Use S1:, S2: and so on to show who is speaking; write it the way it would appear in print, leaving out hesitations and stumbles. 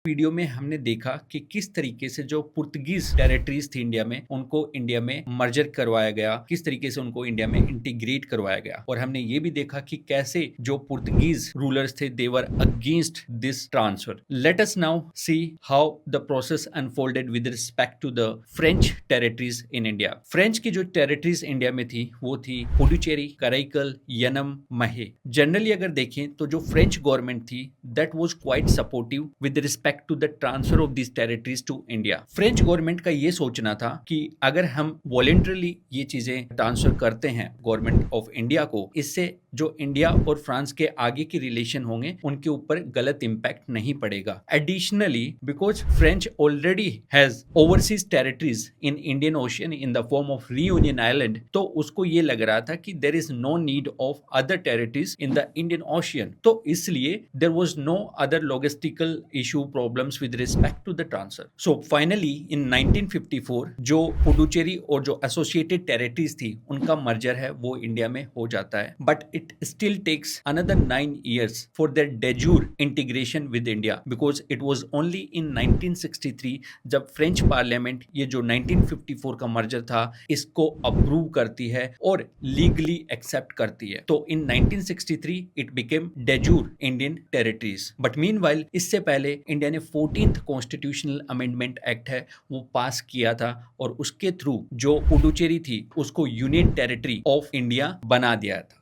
S1: Video में हमने देखा कि किस तरीके से जो पुर्तगीज टेरिटरीज थी इंडिया में उनको इंडिया में मर्जर करवाया गया, किस तरीके से उनको इंडिया में इंटीग्रेट करवाया गया। और हमने ये भी देखा कि कैसे जो पुर्तगीज रूलर्स थे they were against this transfer. Let us now see how the process unfolded with respect to the French territories in India. French की जो टेरिटरीज इंडिया में थी वो थी पुडुचेरी, कराईकल, यनम, महे। जनरली अगर देखें तो जो फ्रेंच गवर्नमेंट थी that was quite supportive with respect to the transfer of this territories to India. French government का ये सोचना था कि अगर हम वॉलेंटरली ये चीजें ट्रांसफर करते हैं गवर्नमेंट ऑफ इंडिया को, इससे जो इंडिया और फ्रांस के आगे की रिलेशन होंगे उनके ऊपर गलत इंपैक्ट नहीं पड़ेगा। Additionally because French already has overseas territories in Indian Ocean in the form of Reunion Island, तो उसको ये लग रहा था कि there is no need of other territories in the Indian Ocean, तो इसलिए there was no other logistical issue problems with respect to the transfer. So finally in 1954 जो पुडुचेरी और जो एसोसिएटेड टेरिटरीज थी उनका मर्जर है वो इंडिया में हो जाता है, but it still takes another 9 years for their de jure integration with India, because it was only in 1963 जब फ्रेंच पार्लियामेंट ये जो 1954 का मर्जर था इसको अप्रूव करती है और लीगली एक्सेप्ट करती है। तो इन 1963 it became de jure Indian territories. But meanwhile इससे पहले इंडिया ने 14th कॉन्स्टिट्यूशनल अमेंडमेंट एक्ट है वो पास किया था और उसके थ्रू जो पुडुचेरी थी उसको यूनियन टेरिटरी ऑफ इंडिया बना दिया था।